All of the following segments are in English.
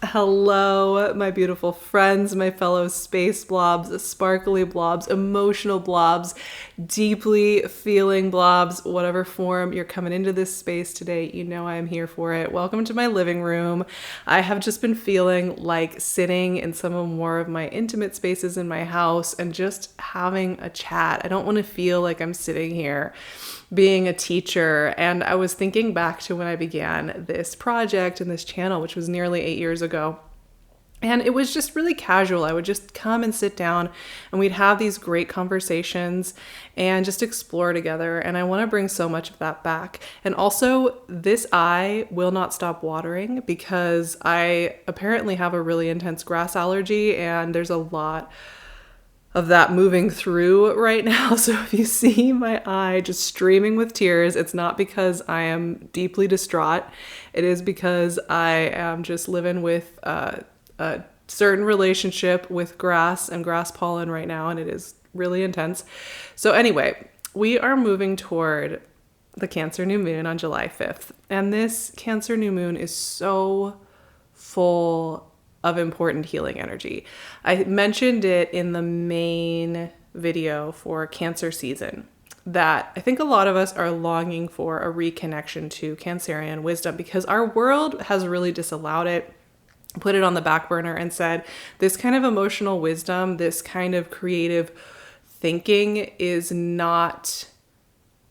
Hello, my beautiful friends, my fellow space blobs, sparkly blobs, emotional blobs, deeply feeling blobs, whatever form you're coming into this space today, you know I am here for it. Welcome to my living room. I have just been feeling like sitting in some more of my intimate spaces in my house and just having a chat. I don't want to feel like I'm sitting here being a teacher. And I was thinking back to when I began this project and this channel, which was nearly 8 years ago. And it was just really casual. I would just come and sit down and we'd have these great conversations and just explore together. And I want to bring so much of that back. And also, this eye will not stop watering because I apparently have a really intense grass allergy and there's a lot of that moving through right now. So if you see my eye just streaming with tears, it's not because I am deeply distraught. It is because I am just living with a certain relationship with grass and grass pollen right now, and it is really intense. So anyway, we are moving toward the Cancer new moon on July 5th. And this Cancer new moon is so full of important healing energy. I mentioned it in the main video for Cancer season that I think a lot of us are longing for a reconnection to Cancerian wisdom because our world has really disallowed it, put it on the back burner and said, this kind of emotional wisdom, this kind of creative thinking is not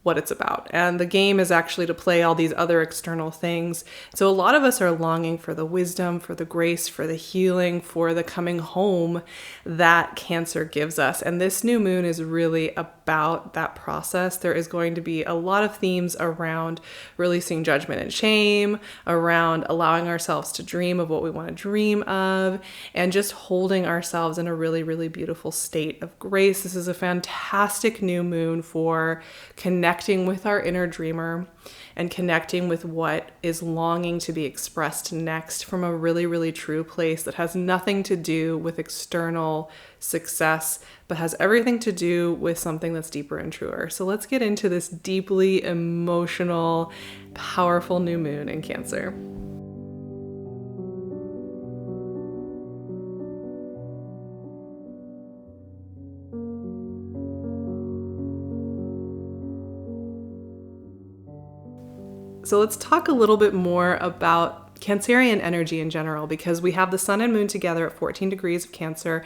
what it's about. And the game is actually to play all these other external things. So a lot of us are longing for the wisdom, for the grace, for the healing, for the coming home that Cancer gives us. And this new moon is really about that process. There is going to be a lot of themes around releasing judgment and shame, around allowing ourselves to dream of what we want to dream of, and just holding ourselves in a really, really beautiful state of grace. This is a fantastic new moon for connecting with our inner dreamer and connecting with what is longing to be expressed next from a really, really true place that has nothing to do with external success, but has everything to do with something that's deeper and truer. So let's get into this deeply emotional, powerful new moon in Cancer. So let's talk a little bit more about Cancerian energy in general, because we have the sun and moon together at 14 degrees of Cancer.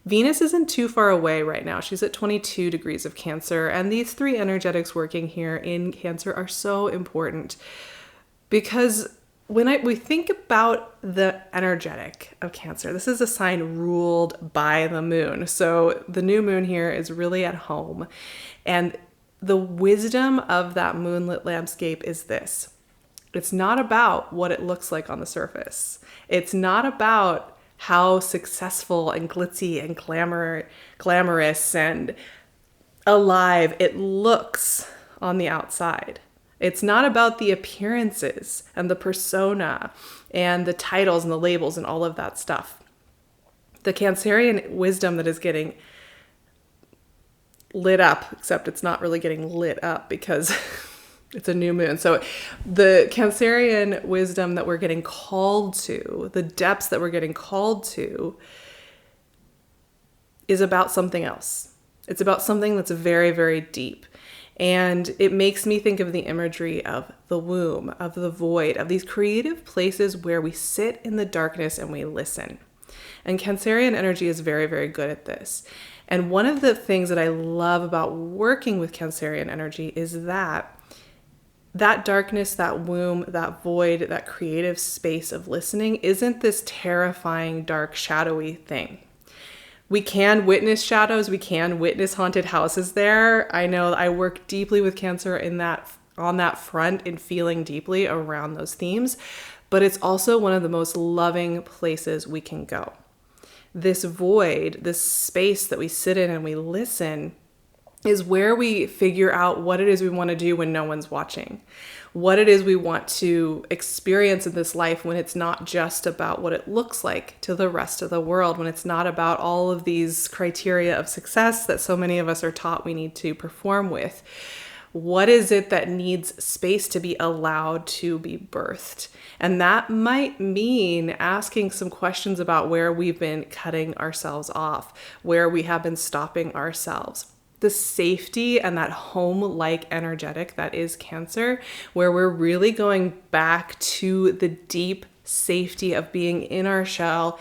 Venus isn't too far away right now. She's at 22 degrees of Cancer. And these three energetics working here in Cancer are so important because when we think about the energetic of Cancer, this is a sign ruled by the moon. So the new moon here is really at home. And the wisdom of that moonlit landscape is this. It's not about what it looks like on the surface. It's not about how successful and glitzy and glamorous and alive it looks on the outside. It's not about the appearances and the persona and the titles and the labels and all of that stuff. The Cancerian wisdom that is getting lit up, except it's not really getting lit up because it's a new moon. So the Cancerian wisdom that we're getting called to, the depths that we're getting called to, is about something else. It's about something that's very, very deep. And it makes me think of the imagery of the womb, of the void, of these creative places where we sit in the darkness and we listen. And Cancerian energy is very, very good at this. And one of the things that I love about working with Cancerian energy is that darkness, that womb, that void, that creative space of listening isn't this terrifying, dark, shadowy thing. We can witness shadows. We can witness haunted houses there. I know I work deeply with Cancer on that front in feeling deeply around those themes, but it's also one of the most loving places we can go. This void, this space that we sit in and we listen, is where we figure out what it is we want to do when no one's watching, what it is we want to experience in this life when it's not just about what it looks like to the rest of the world, when it's not about all of these criteria of success that so many of us are taught we need to perform with. What is it that needs space to be allowed to be birthed? And that might mean asking some questions about where we've been cutting ourselves off, where we have been stopping ourselves. The safety and that home-like energetic that is Cancer, where we're really going back to the deep safety of being in our shell,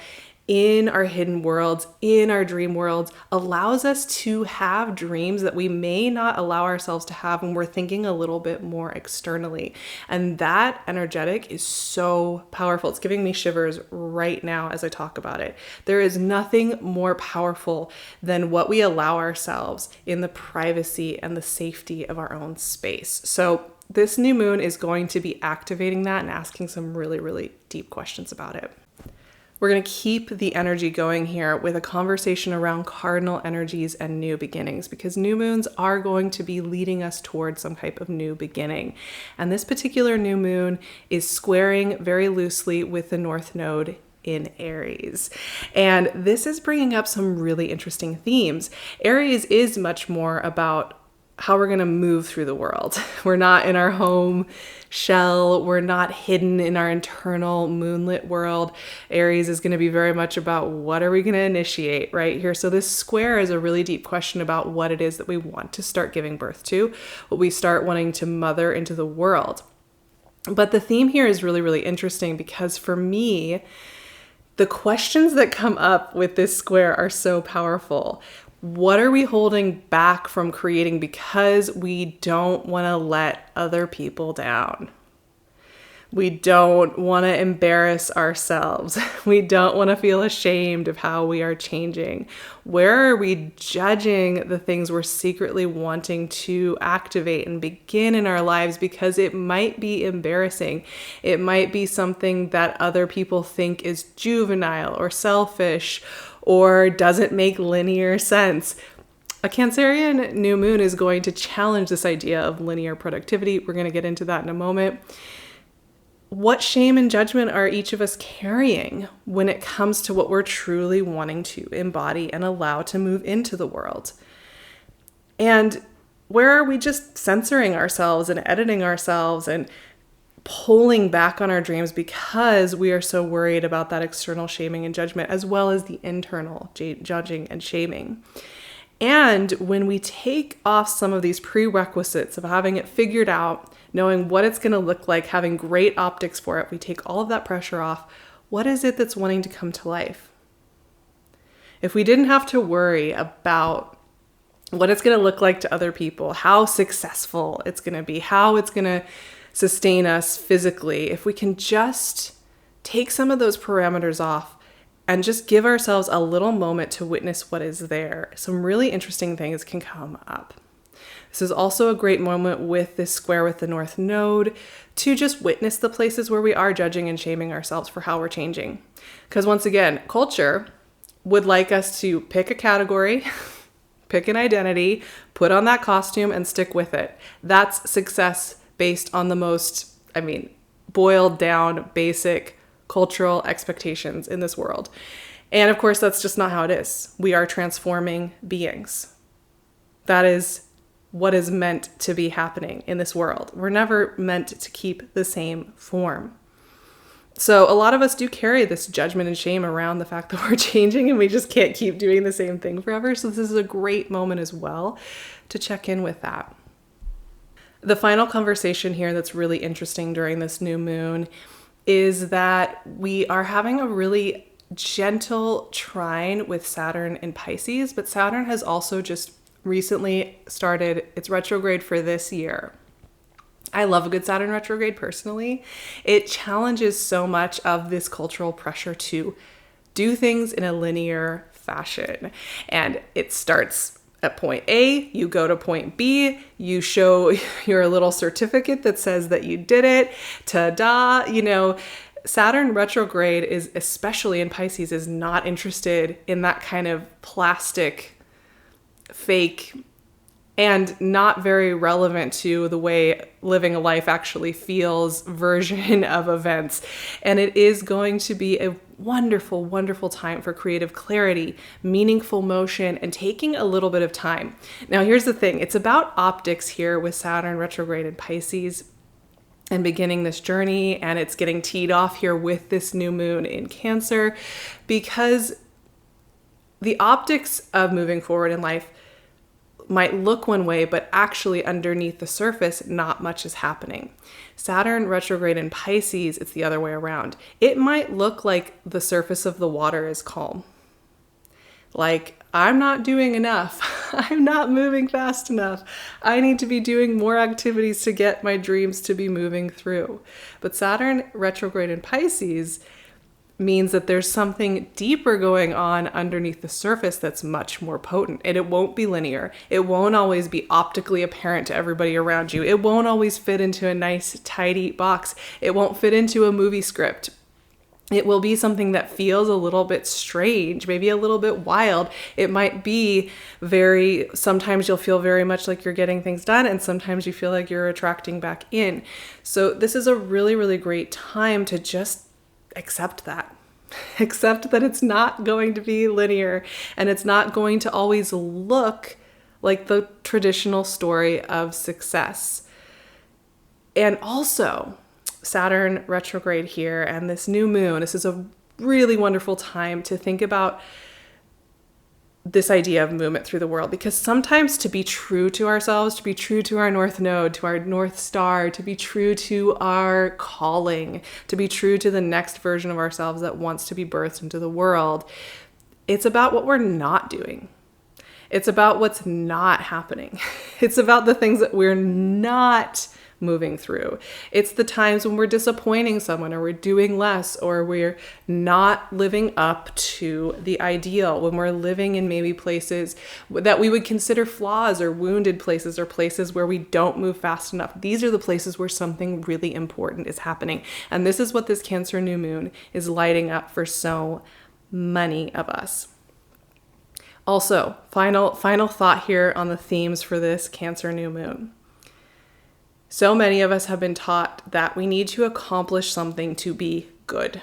in our hidden worlds, in our dream worlds, allows us to have dreams that we may not allow ourselves to have when we're thinking a little bit more externally. And that energetic is so powerful. It's giving me shivers right now as I talk about it. There is nothing more powerful than what we allow ourselves in the privacy and the safety of our own space. So this new moon is going to be activating that and asking some really, really deep questions about it. We're going to keep the energy going here with a conversation around cardinal energies and new beginnings, because new moons are going to be leading us towards some type of new beginning. And this particular new moon is squaring very loosely with the North Node in Aries. And this is bringing up some really interesting themes. Aries is much more about how we're going to move through the world. We're not in our home shell. We're not hidden in our internal moonlit world. Aries is going to be very much about what are we going to initiate right here. So this square is a really deep question about what it is that we want to start giving birth to, what we start wanting to mother into the world. But the theme here is really, really interesting because for me, the questions that come up with this square are so powerful. What are we holding back from creating because we don't want to let other people down? We don't want to embarrass ourselves. We don't want to feel ashamed of how we are changing. Where are we judging the things we're secretly wanting to activate and begin in our lives because it might be embarrassing? It might be something that other people think is juvenile or selfish or doesn't make linear sense. A Cancerian new moon is going to challenge this idea of linear productivity. We're going to get into that in a moment. What shame and judgment are each of us carrying when it comes to what we're truly wanting to embody and allow to move into the world? And where are we just censoring ourselves and editing ourselves and pulling back on our dreams because we are so worried about that external shaming and judgment, as well as the internal judging and shaming? And when we take off some of these prerequisites of having it figured out, knowing what it's going to look like, having great optics for it, we take all of that pressure off. What is it that's wanting to come to life? If we didn't have to worry about what it's going to look like to other people, how successful it's going to be, how it's going to sustain us physically, if we can just take some of those parameters off and just give ourselves a little moment to witness what is there, some really interesting things can come up. This is also a great moment with this square with the North Node to just witness the places where we are judging and shaming ourselves for how we're changing. Because once again, culture would like us to pick a category, pick an identity, put on that costume and stick with it. That's success based on the most, boiled down basic cultural expectations in this world. And of course, that's just not how it is. We are transforming beings. That is what is meant to be happening in this world. We're never meant to keep the same form. So a lot of us do carry this judgment and shame around the fact that we're changing and we just can't keep doing the same thing forever. So this is a great moment as well to check in with that. The final conversation here that's really interesting during this new moon is that we are having a really gentle trine with Saturn in Pisces, but Saturn has also just recently started its retrograde for this year. I love a good Saturn retrograde personally. It challenges so much of this cultural pressure to do things in a linear fashion. And it starts at point A, you go to point B, you show your little certificate that says that you did it, ta-da, Saturn retrograde is, especially in Pisces, is not interested in that kind of plastic, fake, and not very relevant to the way living a life actually feels version of events. And it is going to be a wonderful, wonderful time for creative clarity, meaningful motion, and taking a little bit of time. Now, here's the thing. It's about optics here with Saturn retrograde in Pisces and beginning this journey, and it's getting teed off here with this new moon in Cancer, because the optics of moving forward in life might look one way, but actually underneath the surface, not much is happening. Saturn retrograde in Pisces, it's the other way around. It might look like the surface of the water is calm. Like, I'm not doing enough. I'm not moving fast enough. I need to be doing more activities to get my dreams to be moving through. But Saturn retrograde in Pisces means that there's something deeper going on underneath the surface that's much more potent. And it won't be linear. It won't always be optically apparent to everybody around you. It won't always fit into a nice, tidy box. It won't fit into a movie script. It will be something that feels a little bit strange, maybe a little bit wild. It might be sometimes you'll feel very much like you're getting things done, and sometimes you feel like you're attracting back in. So this is a really, really great time to just accept that. Accept that it's not going to be linear, and it's not going to always look like the traditional story of success. And also, Saturn retrograde here and this new moon, this is a really wonderful time to think about this idea of movement through the world, because sometimes to be true to ourselves, to be true to our North Node, to our North Star, to be true to our calling, to be true to the next version of ourselves that wants to be birthed into the world, it's about what we're not doing. It's about what's not happening. It's about the things that we're not moving through. It's the times when we're disappointing someone, or we're doing less, or we're not living up to the ideal, when we're living in maybe places that we would consider flaws, or wounded places, or places where we don't move fast enough. These are the places where something really important is happening. And this is what this Cancer new moon is lighting up for so many of us. Also, final thought here on the themes for this Cancer new moon. So many of us have been taught that we need to accomplish something to be good,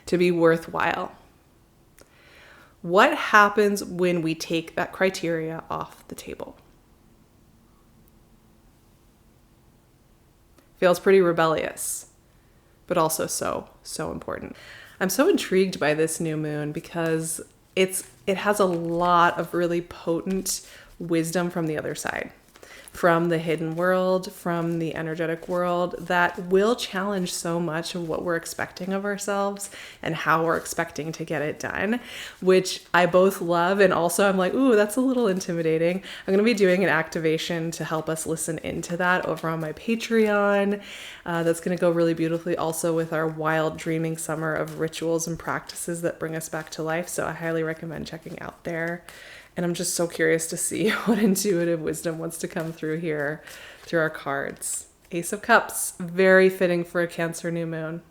to be worthwhile. What happens when we take that criteria off the table? Feels pretty rebellious, but also so important. I'm so intrigued by this new moon because it has a lot of really potent wisdom from the other side, from the hidden world, from the energetic world, that will challenge so much of what we're expecting of ourselves and how we're expecting to get it done, which I both love, and also I'm like, ooh, that's a little intimidating. I'm going to be doing an activation to help us listen into that over on my Patreon. That's going to go really beautifully also with our wild dreaming summer of rituals and practices that bring us back to life. So I highly recommend checking out there. And I'm just so curious to see what intuitive wisdom wants to come through here through our cards. Ace of Cups, very fitting for a Cancer new moon.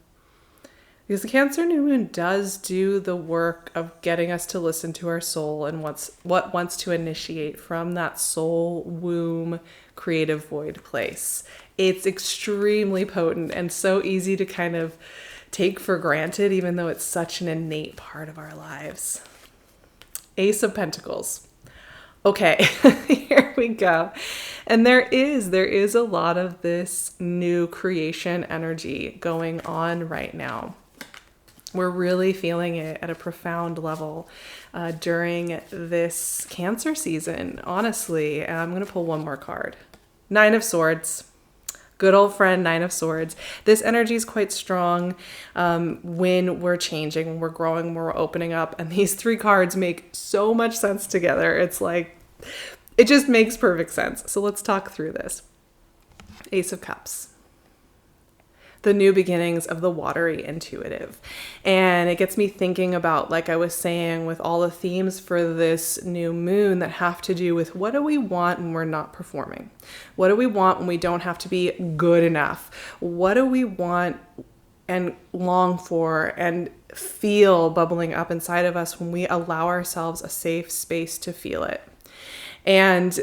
Because the Cancer new moon does do the work of getting us to listen to our soul and what wants to initiate from that soul womb creative void place. It's extremely potent and so easy to kind of take for granted, even though it's such an innate part of our lives. Ace of Pentacles. Okay, here we go. And there is a lot of this new creation energy going on right now. We're really feeling it at a profound level during this Cancer season, honestly. And I'm going to pull one more card. Nine of Swords. Good old friend, Nine of Swords. This energy is quite strong when we're changing, when we're growing, when we're opening up. And these three cards make so much sense together. It's like, it just makes perfect sense. So let's talk through this. Ace of Cups. The new beginnings of the watery intuitive. And it gets me thinking about, like I was saying, with all the themes for this new moon that have to do with what do we want when we're not performing? What do we want when we don't have to be good enough? What do we want and long for and feel bubbling up inside of us when we allow ourselves a safe space to feel it? And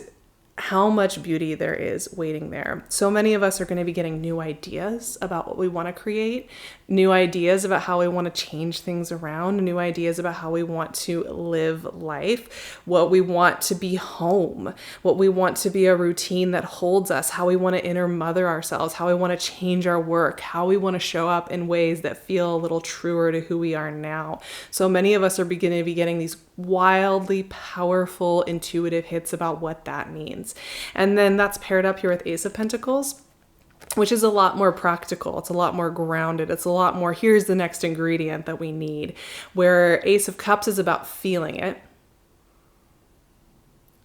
how much beauty there is waiting there. So many of us are going to be getting new ideas about what we want to create, new ideas about how we want to change things around, new ideas about how we want to live life, what we want to be home, what we want to be a routine that holds us, how we want to inner mother ourselves, how we want to change our work, how we want to show up in ways that feel a little truer to who we are now. So many of us are beginning to be getting these wildly powerful, intuitive hits about what that means. And then that's paired up here with Ace of Pentacles, which is a lot more practical. It's a lot more grounded. It's a lot more, here's the next ingredient that we need. Where Ace of Cups is about feeling it.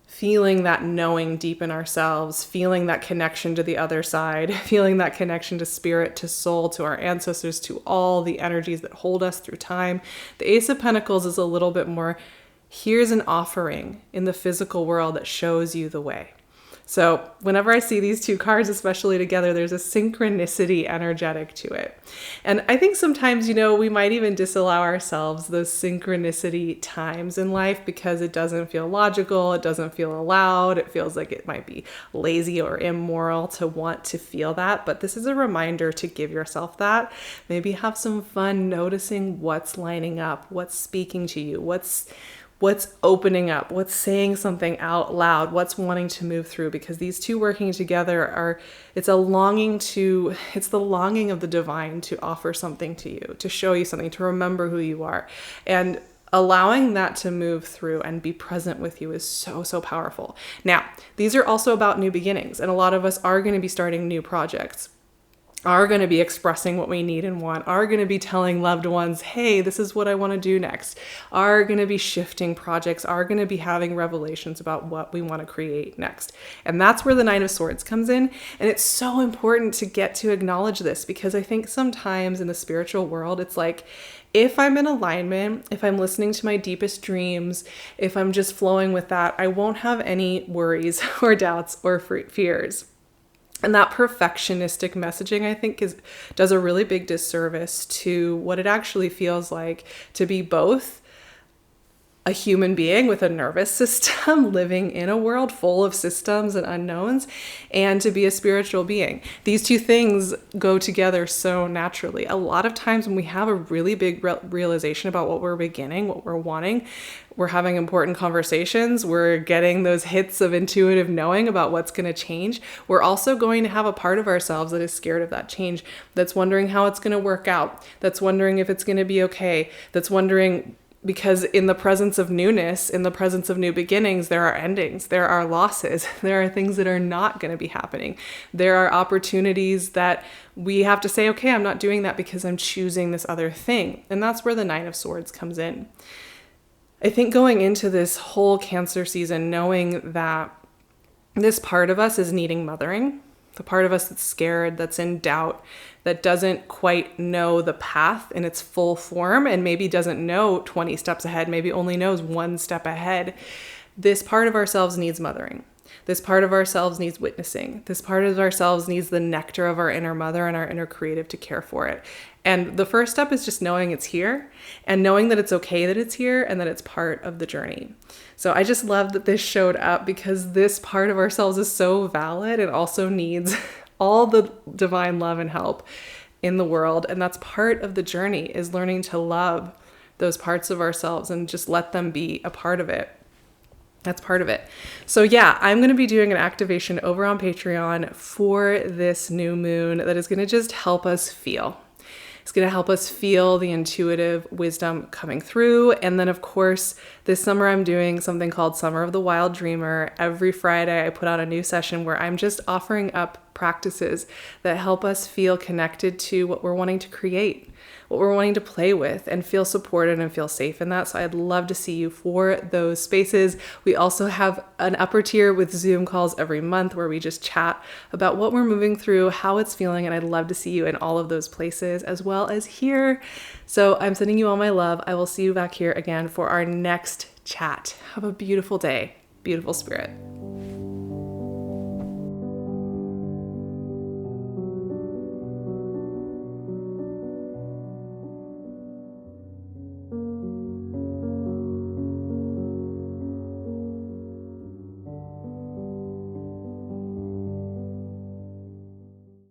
Feeling that knowing deep in ourselves, feeling that connection to the other side, feeling that connection to spirit, to soul, to our ancestors, to all the energies that hold us through time. The Ace of Pentacles is a little bit more, here's an offering in the physical world that shows you the way. So whenever I see these two cards, especially together, there's a synchronicity energetic to it. And I think sometimes, we might even disallow ourselves those synchronicity times in life because it doesn't feel logical. It doesn't feel allowed. It feels like it might be lazy or immoral to want to feel that. But this is a reminder to give yourself that. Maybe have some fun noticing what's lining up, what's speaking to you, what's opening up, what's saying something out loud, what's wanting to move through, because these two working together it's the longing of the divine to offer something to you, to show you something, to remember who you are. And allowing that to move through and be present with you is so, so powerful. Now, these are also about new beginnings, and a lot of us are going to be starting new projects, are going to be expressing what we need and want, are going to be telling loved ones, hey, this is what I want to do next, are going to be shifting projects, are going to be having revelations about what we want to create next. And that's where the Nine of Swords comes in. And it's so important to get to acknowledge this, because I think sometimes in the spiritual world, it's like, if I'm in alignment, if I'm listening to my deepest dreams, if I'm just flowing with that, I won't have any worries or doubts or fears. And that perfectionistic messaging, I think, does a really big disservice to what it actually feels like to be both a human being with a nervous system living in a world full of systems and unknowns, and to be a spiritual being. These two things go together so naturally. A lot of times when we have a really big realization about what we're beginning, what we're wanting, we're having important conversations, we're getting those hits of intuitive knowing about what's going to change, we're also going to have a part of ourselves that is scared of that change, that's wondering how it's going to work out, that's wondering if it's going to be okay, that's wondering, because in the presence of newness, in the presence of new beginnings, there are endings, there are losses, there are things that are not going to be happening. There are opportunities that we have to say, okay, I'm not doing that because I'm choosing this other thing. And that's where the Nine of Swords comes in. I think going into this whole Cancer season, knowing that this part of us is needing mothering, the part of us that's scared, that's in doubt, that doesn't quite know the path in its full form, and maybe doesn't know 20 steps ahead, maybe only knows one step ahead. This part of ourselves needs mothering. This part of ourselves needs witnessing. This part of ourselves needs the nectar of our inner mother and our inner creative to care for it. And the first step is just knowing it's here, and knowing that it's okay that it's here, and that it's part of the journey. So I just love that this showed up, because this part of ourselves is so valid and also needs all the divine love and help in the world. And that's part of the journey, is learning to love those parts of ourselves and just let them be a part of it. That's part of it. So yeah, I'm going to be doing an activation over on Patreon for this new moon that is going to just help us feel. It's going to help us feel the intuitive wisdom coming through. And then, of course, this summer I'm doing something called Summer of the Wild Dreamer. Every Friday I put out a new session where I'm just offering up practices that help us feel connected to what we're wanting to create, what we're wanting to play with, and feel supported and feel safe in that. So I'd love to see you for those spaces. We also have an upper tier with Zoom calls every month where we just chat about what we're moving through, how it's feeling, and I'd love to see you in all of those places as well as here. So I'm sending you all my love. I will see you back here again for our next chat. Have a beautiful day, beautiful spirit.